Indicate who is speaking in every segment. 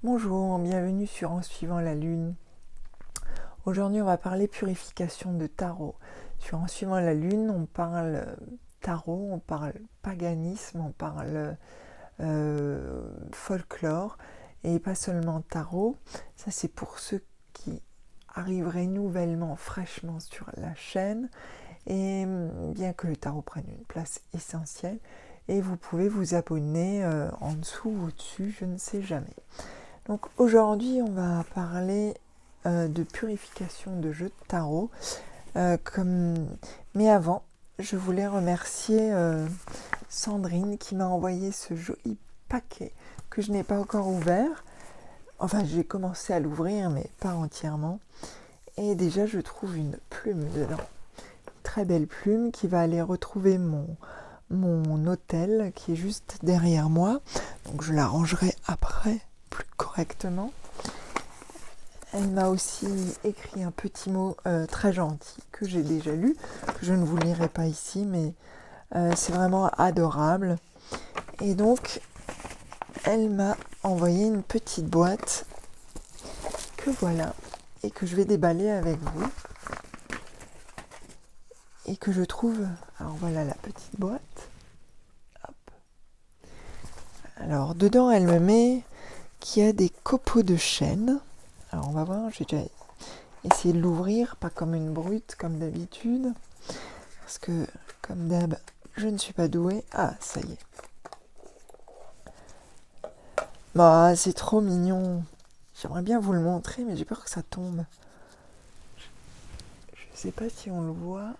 Speaker 1: Bonjour, bienvenue sur En suivant la lune. Aujourd'hui, on va parler purification de tarot. Sur En suivant la lune, on parle tarot, on parle paganisme, on parle folklore et pas seulement tarot. Ça, c'est pour ceux qui arriveraient nouvellement, fraîchement sur la chaîne. Et bien que le tarot prenne une place essentielle, et vous pouvez vous abonner en dessous ou au-dessus, je ne sais jamais. Donc aujourd'hui, on va parler de purification de jeux de tarot. Mais avant, je voulais remercier Sandrine qui m'a envoyé ce joli paquet que je n'ai pas encore ouvert. Enfin, j'ai commencé à l'ouvrir, mais pas entièrement. Et déjà, je trouve une plume dedans. Une très belle plume qui va aller retrouver mon hôtel qui est juste derrière moi. Donc je la rangerai après plus correctement. Elle m'a aussi écrit un petit mot très gentil que j'ai déjà lu, que je ne vous lirai pas ici, mais c'est vraiment adorable. Et donc, elle m'a envoyé une petite boîte que voilà, et que je vais déballer avec vous. Et que je trouve... Alors voilà la petite boîte. Hop. Alors, dedans, elle me met qu'il y a des copeaux de chêne. Alors on va voir, j'ai déjà essayé de l'ouvrir, pas comme une brute, comme d'habitude. Parce que, comme d'hab, je ne suis pas douée. Ah, ça y est. Bah, c'est trop mignon. J'aimerais bien vous le montrer, mais j'ai peur que ça tombe. Je ne sais pas si on le voit.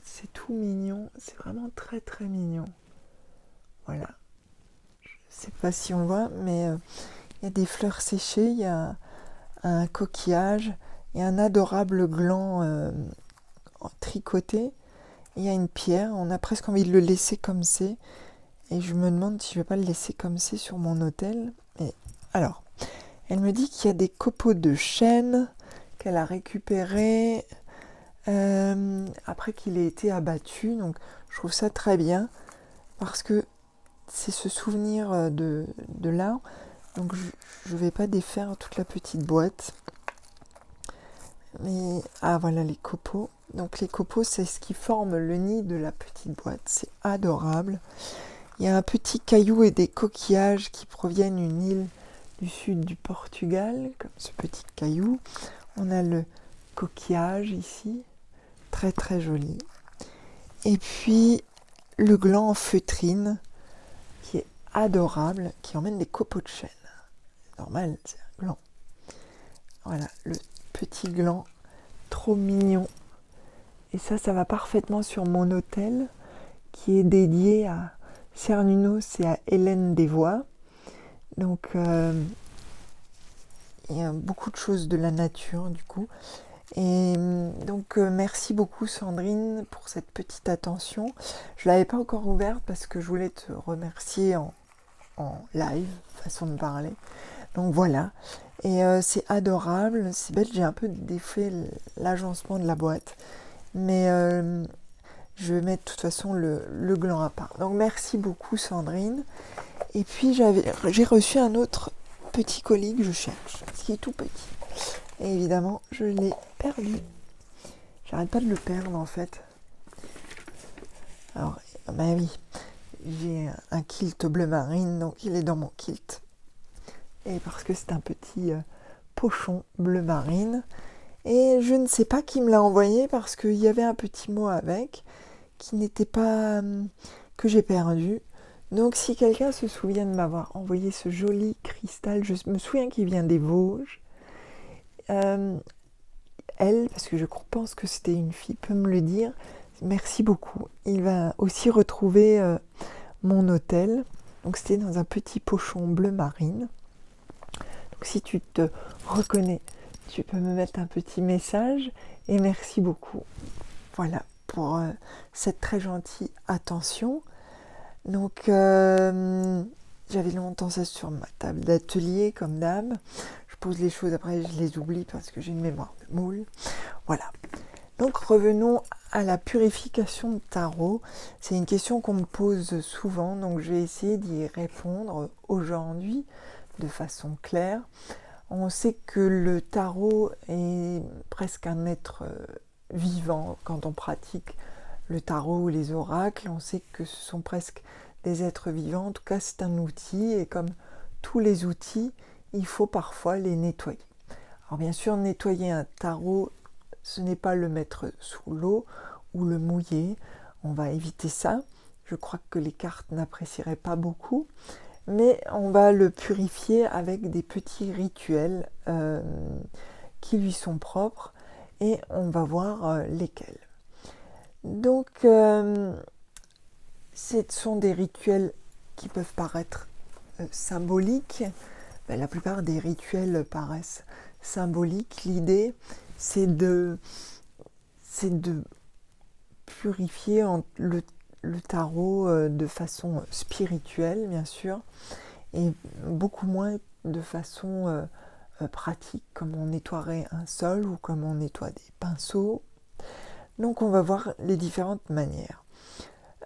Speaker 1: C'est tout mignon. C'est vraiment très très mignon. Voilà. Je ne sais pas si on le voit, mais il y a des fleurs séchées, il y a un coquillage, il y a un adorable gland tricoté. Il y a une pierre, on a presque envie de le laisser comme c'est. Et je me demande si je ne vais pas le laisser comme c'est sur mon hôtel. Et alors, elle me dit qu'il y a des copeaux de chêne qu'elle a récupérés après qu'il ait été abattu. Donc je trouve ça très bien parce que c'est ce souvenir de là. Donc je ne vais pas défaire toute la petite boîte. Mais ah voilà les copeaux. Donc les copeaux, c'est ce qui forme le nid de la petite boîte. C'est adorable. Il y a un petit caillou et des coquillages qui proviennent d'une île du sud du Portugal, comme ce petit caillou. On a le coquillage ici, très très joli. Et puis le gland en feutrine, qui est adorable, qui emmène des copeaux de chêne. Normal, c'est un gland. Voilà, le petit gland, trop mignon. Et ça va parfaitement sur mon hôtel, qui est dédié à Cernunnos et à Hélène des Voix. Donc, il y a beaucoup de choses de la nature, du coup. Et donc, merci beaucoup, Sandrine, pour cette petite attention. Je ne l'avais pas encore ouverte parce que je voulais te remercier en live, façon de parler. Donc, voilà. Et c'est adorable, c'est bête, j'ai un peu défait l'agencement de la boîte. Mais je vais mettre de toute façon le gland à part. Donc merci beaucoup Sandrine. Et puis j'ai reçu un autre petit colis que je cherche, qui est tout petit. Et évidemment, je l'ai perdu. J'arrête pas de le perdre en fait. Alors, bah oui, j'ai un kilt bleu marine, donc il est dans mon kilt. Et parce que c'est un petit pochon bleu marine. Et je ne sais pas qui me l'a envoyé parce qu'il y avait un petit mot avec qui n'était pas... que j'ai perdu. Donc si quelqu'un se souvient de m'avoir envoyé ce joli cristal, je me souviens qu'il vient des Vosges. Elle, parce que je pense que c'était une fille, peut me le dire. Merci beaucoup. Il va aussi retrouver mon hôtel. Donc c'était dans un petit pochon bleu marine. Donc si tu te reconnais, tu peux me mettre un petit message et merci beaucoup. Voilà pour cette très gentille attention. Donc j'avais longtemps ça sur ma table d'atelier comme d'hab. Je pose les choses après je les oublie parce que j'ai une mémoire de moule. Voilà. Donc revenons à la purification de tarot. C'est une question qu'on me pose souvent, donc je vais essayer d'y répondre aujourd'hui de façon claire. On sait que le tarot est presque un être vivant quand on pratique le tarot ou les oracles. On sait que ce sont presque des êtres vivants. En tout cas, c'est un outil et comme tous les outils, il faut parfois les nettoyer. Alors bien sûr, nettoyer un tarot, ce n'est pas le mettre sous l'eau ou le mouiller. On va éviter ça. Je crois que les cartes n'apprécieraient pas beaucoup. Mais on va le purifier avec des petits rituels qui lui sont propres et on va voir lesquels. Donc, ce sont des rituels qui peuvent paraître symboliques. La plupart des rituels paraissent symboliques. L'idée, c'est de purifier le tarot de façon spirituelle, bien sûr, et beaucoup moins de façon pratique, comme on nettoierait un sol ou comme on nettoie des pinceaux. Donc on va voir les différentes manières.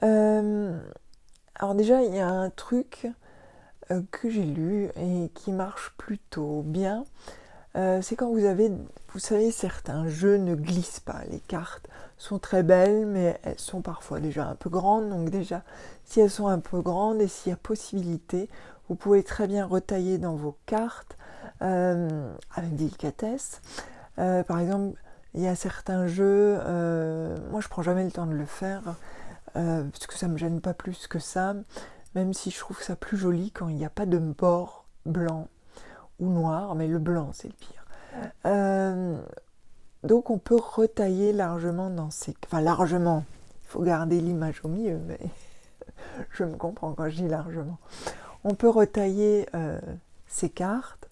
Speaker 1: Alors déjà, il y a un truc que j'ai lu et qui marche plutôt bien. C'est quand vous savez, certains jeux ne glissent pas. Les cartes sont très belles, mais elles sont parfois déjà un peu grandes. Donc déjà, si elles sont un peu grandes et s'il y a possibilité, vous pouvez très bien retailler dans vos cartes avec délicatesse. Par exemple, il y a certains jeux, moi je prends jamais le temps de le faire, parce que ça me gêne pas plus que ça, même si je trouve ça plus joli quand il n'y a pas de bord blanc ou noir, mais le blanc c'est le pire. Donc on peut retailler largement largement, il faut garder l'image au milieu, mais je me comprends quand je dis largement. On peut retailler ces cartes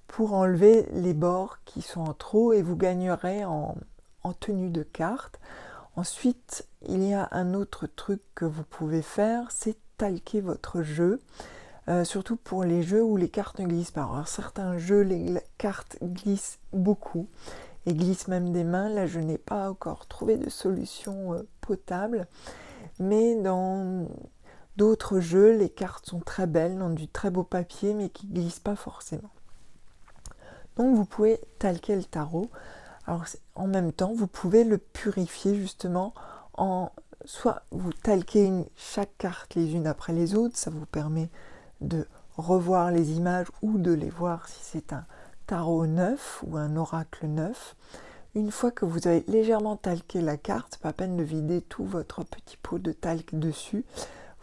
Speaker 1: pour enlever les bords qui sont en trop et vous gagnerez en tenue de carte. Ensuite, il y a un autre truc que vous pouvez faire, c'est talquer votre jeu. Surtout pour les jeux où les cartes ne glissent pas. Alors certains jeux, les cartes glissent beaucoup et glissent même des mains. Là, je n'ai pas encore trouvé de solution potable. Mais dans d'autres jeux, les cartes sont très belles, ont du très beau papier, mais qui ne glissent pas forcément. Donc vous pouvez talquer le tarot. Alors en même temps, vous pouvez le purifier justement soit vous talquez chaque carte les unes après les autres, ça vous permet de revoir les images ou de les voir si c'est un tarot neuf ou un oracle neuf. Une fois que vous avez légèrement talqué la carte, pas peine de vider tout votre petit pot de talc dessus,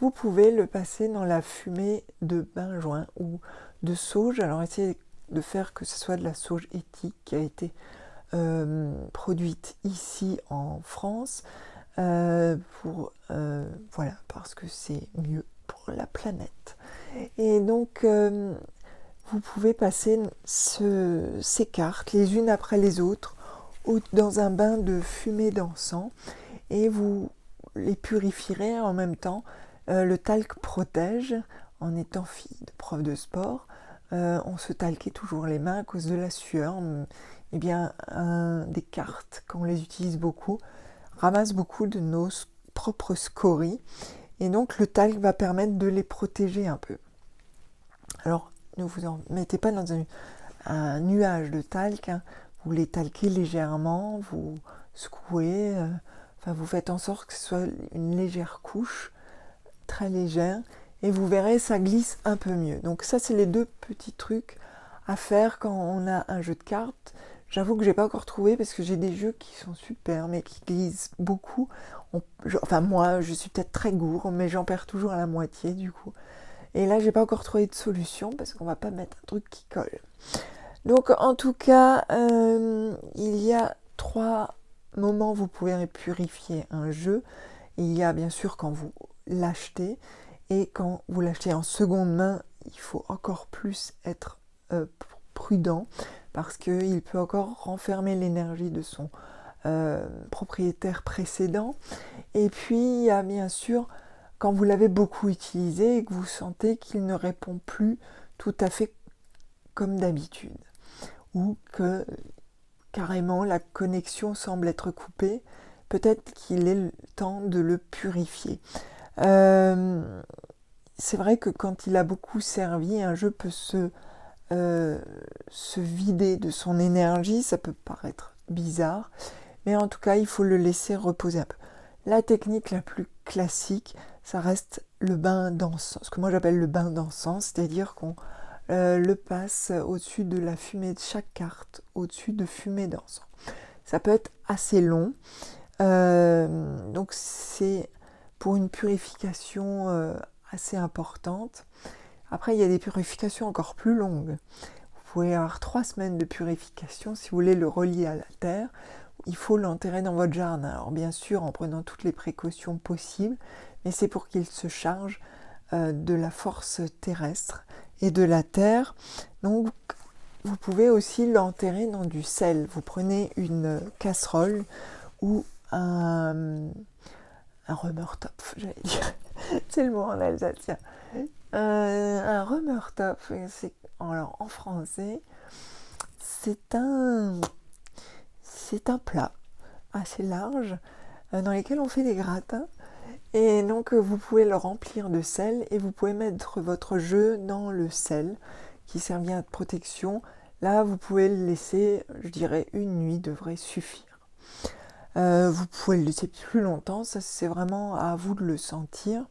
Speaker 1: vous pouvez le passer dans la fumée de benjoin ou de sauge. Alors essayez de faire que ce soit de la sauge éthique qui a été produite ici en France parce que c'est mieux pour la planète. Et donc vous pouvez passer ces cartes les unes après les autres dans un bain de fumée d'encens et vous les purifierez en même temps. Le talc protège. En étant fille de prof de sport, on se talquait toujours les mains à cause de la sueur. Eh bien, des cartes, quand on les utilise beaucoup, ramassent beaucoup de nos propres scories. Et donc, le talc va permettre de les protéger un peu. Alors, ne vous en mettez pas dans un nuage de talc. Hein. Vous les talquez légèrement, vous secouez. Vous faites en sorte que ce soit une légère couche, très légère. Et vous verrez, ça glisse un peu mieux. Donc ça, c'est les deux petits trucs à faire quand on a un jeu de cartes. J'avoue que je n'ai pas encore trouvé parce que j'ai des jeux qui sont super, mais qui glissent beaucoup. Moi, je suis peut-être très gourde, mais j'en perds toujours à la moitié du coup. Et là, je n'ai pas encore trouvé de solution parce qu'on ne va pas mettre un truc qui colle. Donc en tout cas, il y a 3 moments où vous pouvez purifier un jeu. Il y a bien sûr quand vous l'achetez. Et quand vous l'achetez en seconde main, il faut encore plus être prudent parce qu'il peut encore renfermer l'énergie de son propriétaire précédent. Et puis, il y a bien sûr, quand vous l'avez beaucoup utilisé et que vous sentez qu'il ne répond plus tout à fait comme d'habitude ou que carrément la connexion semble être coupée, peut-être qu'il est le temps de le purifier. c'est vrai que quand il a beaucoup servi, un jeu peut se vider de son énergie, ça peut paraître bizarre, mais en tout cas, il faut le laisser reposer un peu. La technique la plus classique, ça reste le bain d'encens, ce que moi j'appelle le bain d'encens, c'est-à-dire qu'on le passe au-dessus de la fumée de chaque carte, au-dessus de fumée d'encens. Ça peut être assez long, donc c'est pour une purification assez importante. Après, il y a des purifications encore plus longues. Vous pouvez avoir 3 semaines de purification si vous voulez le relier à la terre. Il faut l'enterrer dans votre jardin. Alors bien sûr, en prenant toutes les précautions possibles, mais c'est pour qu'il se charge de la force terrestre et de la terre. Donc, vous pouvez aussi l'enterrer dans du sel. Vous prenez une casserole ou un Römertopf, j'allais dire. C'est le mot en alsacien. Un Römertopf, alors en français, c'est un plat assez large dans lequel on fait des gratins. Et donc vous pouvez le remplir de sel et vous pouvez mettre votre jeu dans le sel qui sert bien de protection. Là, vous pouvez le laisser, je dirais, une nuit devrait suffire. Vous pouvez le laisser plus longtemps, ça c'est vraiment à vous de le sentir.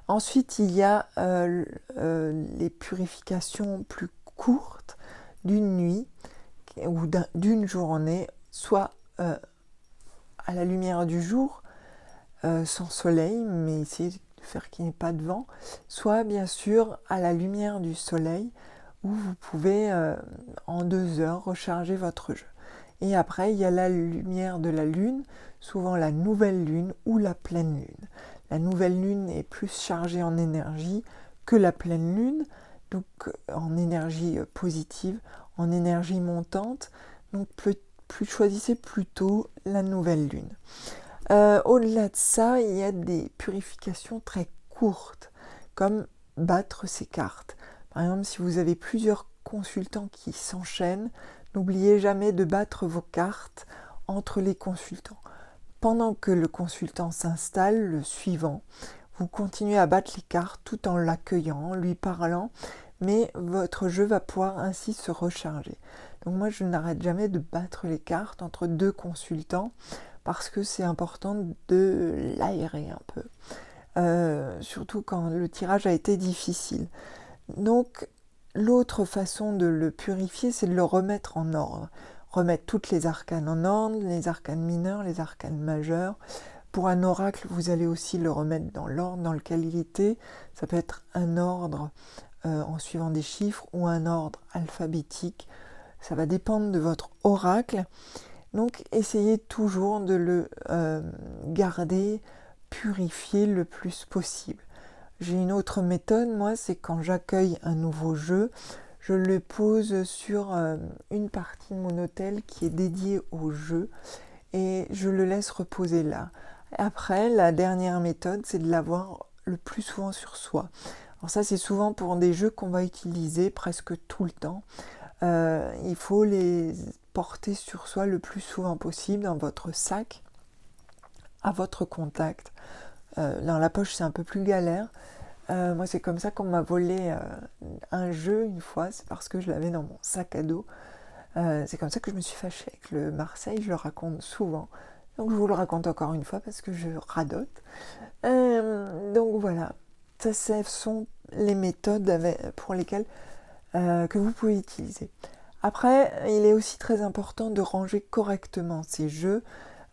Speaker 1: Ensuite, il y a les purifications plus courtes d'une nuit ou d'une journée, soit à la lumière du jour, sans soleil, mais essayez de faire qu'il n'y ait pas de vent, soit bien sûr à la lumière du soleil, où vous pouvez en 2 heures recharger votre jeu. Et après, il y a la lumière de la lune, souvent la nouvelle lune ou la pleine lune. La nouvelle lune est plus chargée en énergie que la pleine lune, donc en énergie positive, en énergie montante. Donc choisissez plutôt la nouvelle lune. Au-delà de ça, il y a des purifications très courtes, comme battre ses cartes. Par exemple, si vous avez plusieurs consultants qui s'enchaînent, n'oubliez jamais de battre vos cartes entre les consultants. Pendant que le consultant s'installe, le suivant, vous continuez à battre les cartes tout en l'accueillant, en lui parlant, mais votre jeu va pouvoir ainsi se recharger. Donc moi, je n'arrête jamais de battre les cartes entre 2 consultants parce que c'est important de l'aérer un peu, surtout quand le tirage a été difficile. Donc, l'autre façon de le purifier, c'est de le remettre en ordre. Remettre toutes les arcanes en ordre, les arcanes mineurs, les arcanes majeures. Pour un oracle, vous allez aussi le remettre dans l'ordre dans lequel il était. Ça peut être un ordre en suivant des chiffres ou un ordre alphabétique. Ça va dépendre de votre oracle. Donc, essayez toujours de le garder purifié le plus possible. J'ai une autre méthode, moi, c'est quand j'accueille un nouveau jeu, je le pose sur une partie de mon hôtel qui est dédiée au jeu et je le laisse reposer là. Après, la dernière méthode, c'est de l'avoir le plus souvent sur soi. Alors ça, c'est souvent pour des jeux qu'on va utiliser presque tout le temps. Il faut les porter sur soi le plus souvent possible dans votre sac, à votre contact. Dans la poche, c'est un peu plus galère. Moi, c'est comme ça qu'on m'a volé un jeu une fois, c'est parce que je l'avais dans mon sac à dos. C'est comme ça que je me suis fâchée avec le Marseille, je le raconte souvent. Donc je vous le raconte encore une fois parce que je radote. Donc voilà, ça ce sont les méthodes pour lesquelles que vous pouvez utiliser. Après, il est aussi très important de ranger correctement ces jeux.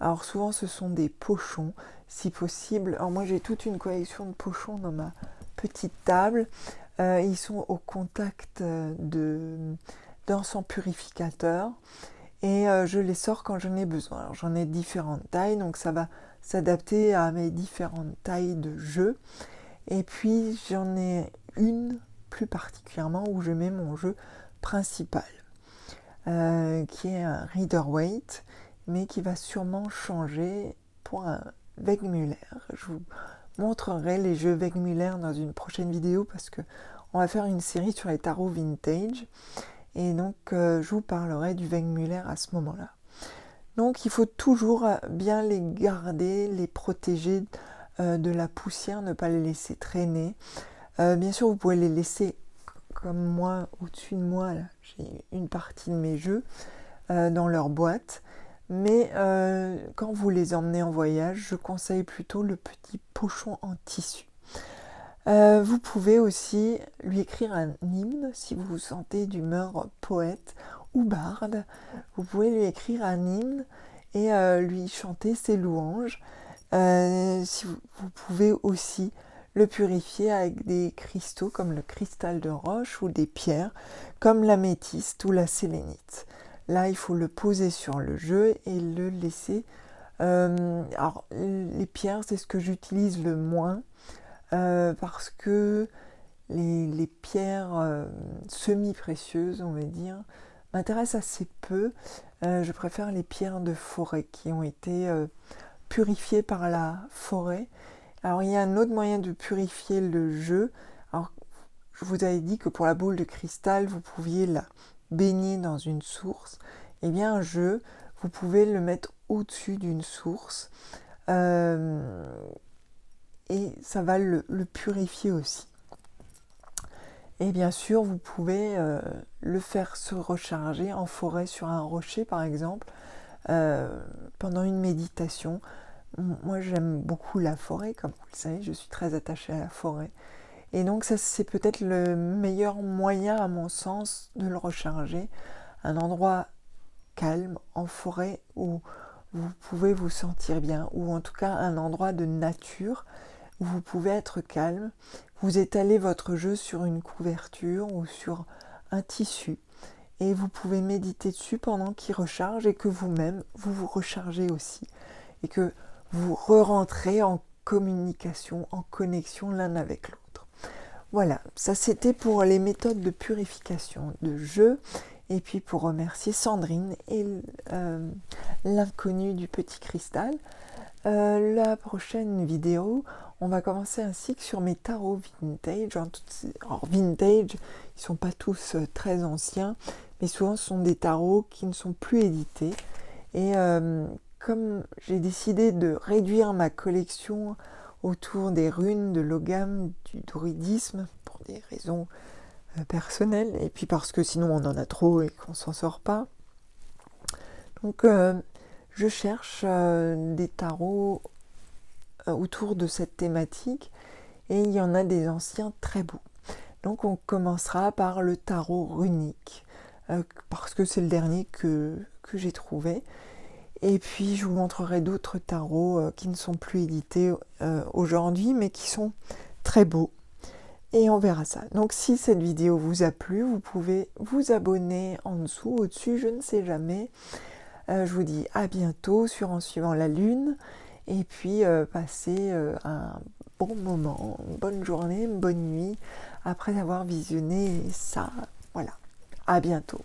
Speaker 1: Alors souvent ce sont des pochons, si possible. Alors moi j'ai toute une collection de pochons dans ma petite table. Ils sont au contact d'encens purificateur et je les sors quand j'en ai besoin. Alors j'en ai différentes tailles, donc ça va s'adapter à mes différentes tailles de jeux. Et puis j'en ai une plus particulièrement où je mets mon jeu principal, qui est un Rider-Waite, mais qui va sûrement changer pour un Wegmüller. Je vous montrerai les jeux Wegmüller dans une prochaine vidéo parce que on va faire une série sur les tarots vintage et donc je vous parlerai du Wegmüller à ce moment-là. Donc il faut toujours bien les garder, les protéger de la poussière, ne pas les laisser traîner. Bien sûr, vous pouvez les laisser comme moi, au-dessus de moi, là, j'ai une partie de mes jeux dans leur boîte. Mais quand vous les emmenez en voyage, je conseille plutôt le petit pochon en tissu. Vous pouvez aussi lui écrire un hymne si vous vous sentez d'humeur poète ou barde. Vous pouvez lui écrire un hymne et lui chanter ses louanges. Si vous pouvez aussi le purifier avec des cristaux comme le cristal de roche ou des pierres comme l'améthyste ou la sélénite. Là, il faut le poser sur le jeu et le laisser. Alors, les pierres, c'est ce que j'utilise le moins parce que les pierres semi-précieuses, on va dire, m'intéressent assez peu. Je préfère les pierres de forêt qui ont été purifiées par la forêt. Alors, il y a un autre moyen de purifier le jeu. Alors, je vous avais dit que pour la boule de cristal, vous pouviez la baigner dans une source. Eh bien, un jeu, vous pouvez le mettre au-dessus d'une source et ça va le purifier aussi. Et bien sûr, vous pouvez le faire se recharger en forêt sur un rocher, par exemple, pendant une méditation. Moi, j'aime beaucoup la forêt, comme vous le savez, je suis très attachée à la forêt. Et donc, ça, c'est peut-être le meilleur moyen, à mon sens, de le recharger. Un endroit calme, en forêt, où vous pouvez vous sentir bien, ou en tout cas un endroit de nature où vous pouvez être calme. Vous étalez votre jeu sur une couverture ou sur un tissu et vous pouvez méditer dessus pendant qu'il recharge et que vous-même, vous vous rechargez aussi et que vous re-rentrez en communication, en connexion l'un avec l'autre. Voilà, ça c'était pour les méthodes de purification de jeu et puis pour remercier Sandrine et l'inconnu du petit cristal. La prochaine vidéo, on va commencer un cycle sur mes tarots vintage. Alors vintage, ils sont pas tous très anciens, mais souvent ce sont des tarots qui ne sont plus édités. Et comme j'ai décidé de réduire ma collection autour des runes, de l'ogam, du druidisme, pour des raisons personnelles, et puis parce que sinon on en a trop et qu'on s'en sort pas. Donc je cherche des tarots autour de cette thématique et il y en a des anciens très beaux. Donc on commencera par le tarot runique parce que c'est le dernier que j'ai trouvé. Et puis je vous montrerai d'autres tarots qui ne sont plus édités aujourd'hui mais qui sont très beaux. Et on verra ça. Donc si cette vidéo vous a plu, vous pouvez vous abonner en dessous, au-dessus, je ne sais jamais. Je vous dis à bientôt sur En suivant la lune et puis passez un bon moment, une bonne journée, une bonne nuit après avoir visionné ça. Voilà, à bientôt.